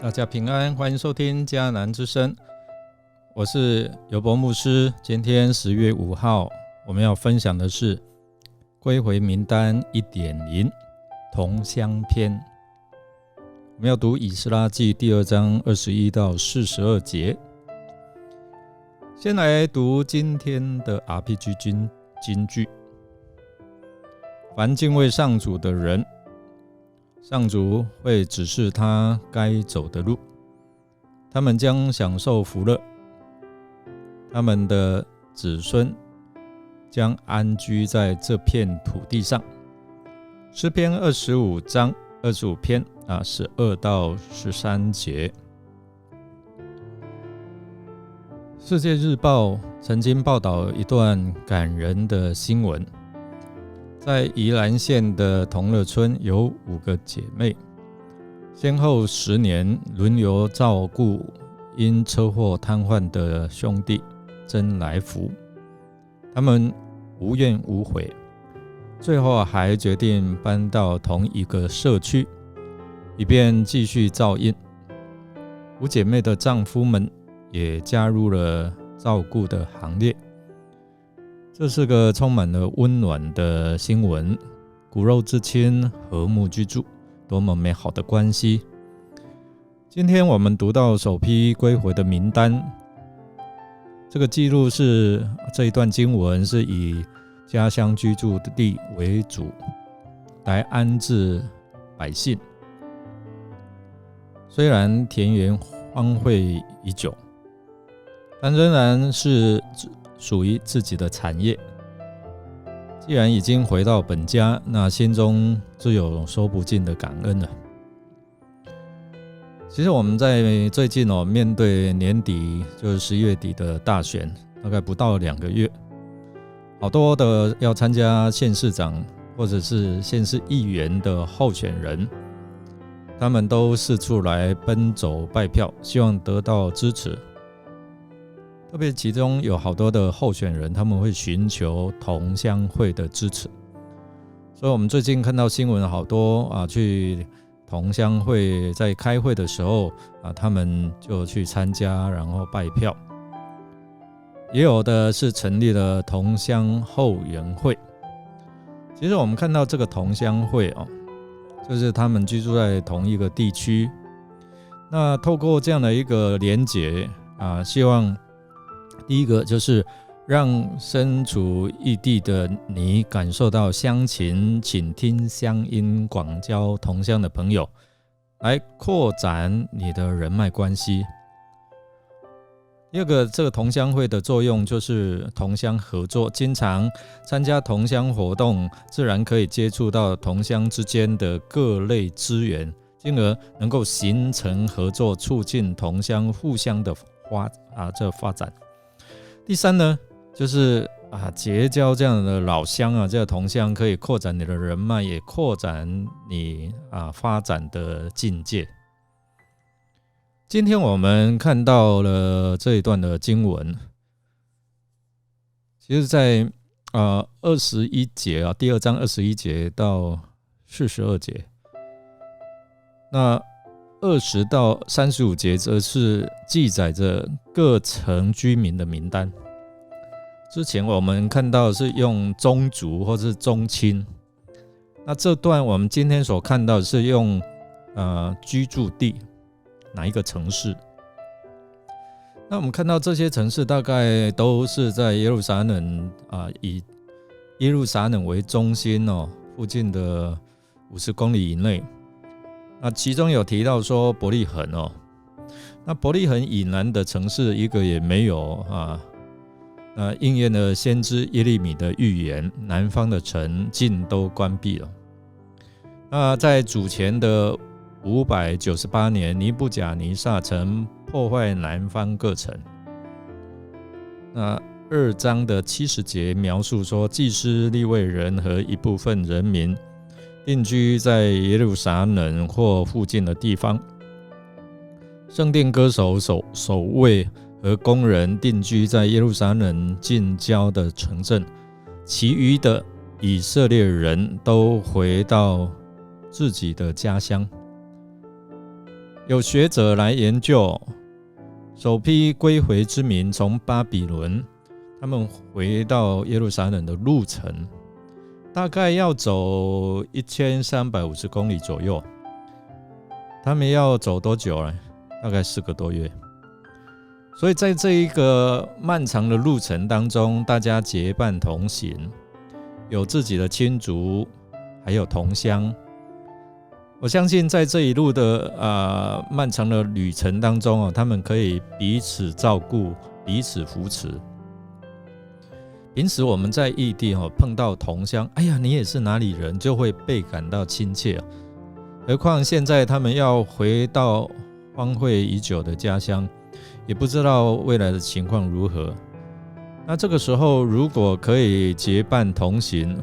大家平安，欢迎收听迦南之声，我是尤伯牧师。今天10月5号，我们要分享的是归回名单 1.0 同乡篇。我们要读以斯拉记第2章21到42节。先来读今天的 RPG 金句。凡敬畏上主的人，上主会指示他该走的路，他们将享受福乐，他们的子孙将安居在这片土地上。诗篇25章25篇12到13节。世界日报曾经报道一段感人的新闻，在宜兰县的同乐村有5个姐妹，先后10年轮流照顾因车祸瘫痪的兄弟曾来福，他们无怨无悔，最后还决定搬到同一个社区，以便继续照应。5姐妹的丈夫们也加入了照顾的行列。这是个充满了温暖的新闻，骨肉之亲，和睦居住，多么美好的关系。今天我们读到首批归回的名单，这个记录是这一段经文是以家乡居住地为主，来安置百姓。虽然田园荒废已久，但仍然是属于自己的产业。既然已经回到本家，那心中就有说不尽的感恩了。其实我们在最近面对年底，就是11月底的大选，大概不到2个月，好多的要参加县市长或者是县市议员的候选人，他们都四处来奔走拜票，希望得到支持。特别其中有好多的候选人，他们会寻求同乡会的支持，所以我们最近看到新闻好多去同乡会在开会的时候他们就去参加，然后拜票。也有的是成立了同乡后援会。其实我们看到这个同乡会就是他们居住在同一个地区，那透过这样的一个连结希望第一个就是让身处异地的你感受到乡情，倾听乡音，广交同乡的朋友，来扩展你的人脉关系。第二个，这个同乡会的作用就是同乡合作，经常参加同乡活动，自然可以接触到同乡之间的各类资源，进而能够形成合作，促进同乡互相的发展。第三呢，就是结交这样的老乡这个同乡，可以扩展你的人脉，也扩展你发展的境界。今天我们看到了这一段的经文，其实在21节第2章21节到42节，那20到35节则是记载着各城居民的名单。之前我们看到是用宗族或是宗亲，那这段我们今天所看到的是用居住地，哪一个城市。那我们看到这些城市大概都是在耶路撒冷以耶路撒冷为中心附近的50公里以内。那其中有提到说伯利恒那伯利恒以南的城市一个也没有应验了先知耶利米的预言，南方的城尽都关闭了。那在主前的598年，尼布甲尼撒曾破坏南方各城。那2章的70节描述说，祭司、利未人和一部分人民定居在耶路撒冷或附近的地方，圣殿歌手、守卫和工人定居在耶路撒冷近郊的城镇，其余的以色列人都回到自己的家乡。有学者来研究，首批归回之民从巴比伦，他们回到耶路撒冷的路程，大概要走1350公里左右。他们要走多久呢？大概4个多月。所以在这一个漫长的路程当中，大家结伴同行，有自己的亲族，还有同乡。我相信在这一路的漫长的旅程当中，他们可以彼此照顾，彼此扶持。平时我们在异地碰到同乡，哎呀，你也是哪里人，就会倍感到亲切。何况现在他们要回到荒废已久的家乡，也不知道未来的情况如何。那这个时候如果可以结伴同行，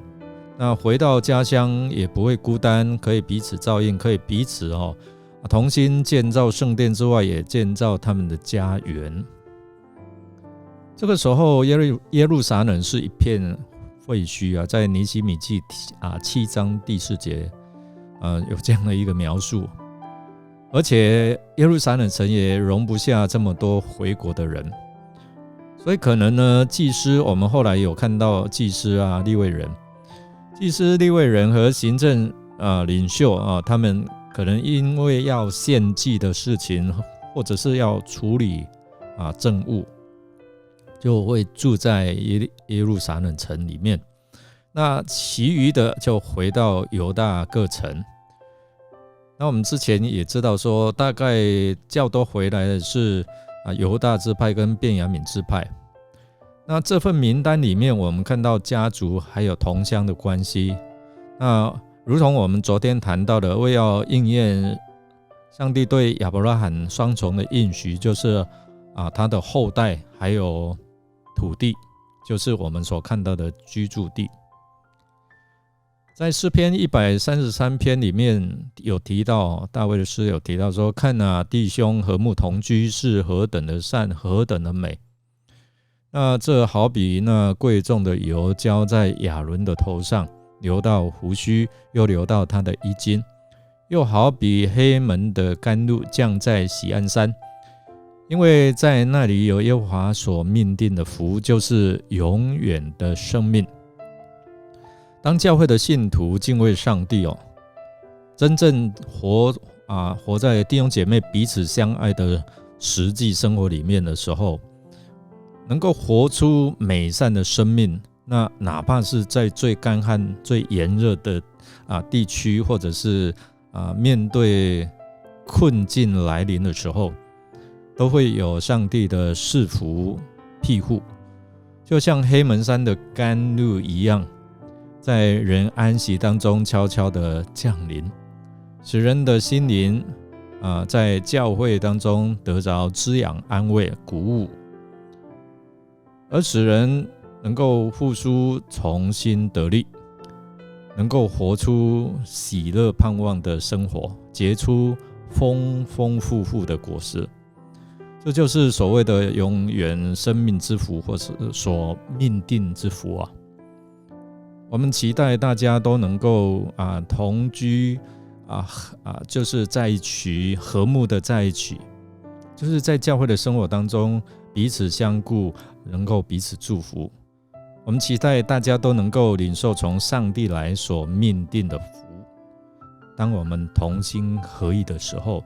那回到家乡也不会孤单，可以彼此照应，可以彼此同心建造圣殿之外，也建造他们的家园。这个时候耶路撒冷是一片废墟在尼希米记7章第4节有这样的一个描述。而且耶路撒冷城也容不下这么多回国的人，所以可能呢，祭司，我们后来有看到祭司利未人和行政领袖他们可能因为要献祭的事情，或者是要处理政务，就会住在耶路撒冷城里面。那其余的就回到犹大各城。那我们之前也知道说，大概较多回来的是犹大支派跟便雅悯支派。那这份名单里面，我们看到家族还有同乡的关系。那如同我们昨天谈到的，为要应验上帝对亚伯拉罕双重的应许，就是他的后代还有土地，就是我们所看到的居住地。在诗篇133篇里面有提到，大卫的诗有提到说，看弟兄和睦同居是何等的善，何等的美。那这好比那贵重的油浇在亚伦的头上，流到胡须，又流到他的衣襟，又好比黑门的甘露降在锡安山，因为在那里有耶和华所命定的福，就是永远的生命。当教会的信徒敬畏上帝真正活在弟兄姐妹彼此相爱的实际生活里面的时候，能够活出美善的生命，那哪怕是在最干旱最炎热的地区，或者是面对困境来临的时候，都会有上帝的赐福庇护，就像黑门山的甘露一样，在人安息当中悄悄的降临，使人的心灵在教会当中得着滋养、安慰、鼓舞，而使人能够复苏、重新得力，能够活出喜乐盼望的生活，结出丰丰富富的果实。这就是所谓的永远生命之福，或是所命定之福我们期待大家都能够同居就是在一起，和睦的在一起，就是在教会的生活当中彼此相顾，能够彼此祝福。我们期待大家都能够领受从上帝来所命定的福。当我们同心合意的时候，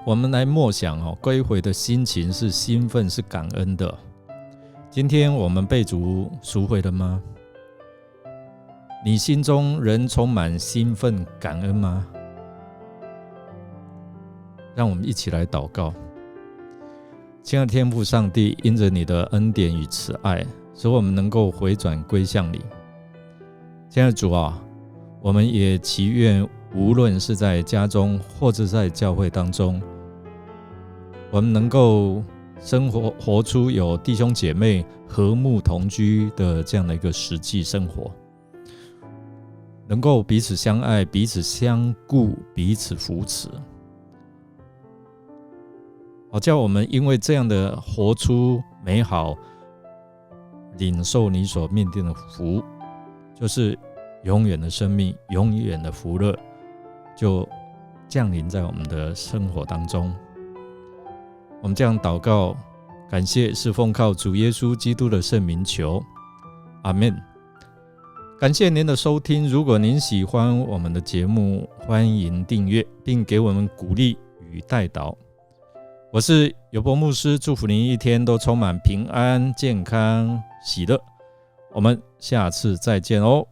我们来默想归回的心情是兴奋，是感恩的。今天我们被主赎回了吗？你心中仍充满兴奋感恩吗？让我们一起来祷告。亲爱的天父上帝，因着你的恩典与慈爱，使我们能够回转归向你。亲爱的主我们也祈愿无论是在家中或者在教会当中，我们能够活出有弟兄姐妹和睦同居的这样的一个实际生活，能够彼此相爱，彼此相顾，彼此扶持，好叫我们因为这样的活出美好，领受你所命定的福，就是永远的生命，永远的福乐，就降临在我们的生活当中。我们这样祷告，感谢是奉靠主耶稣基督的圣名求，阿们。感谢您的收听，如果您喜欢我们的节目，欢迎订阅并给我们鼓励与代祷。我是尤伯牧师，祝福您一天都充满平安、健康、喜乐。我们下次再见哦。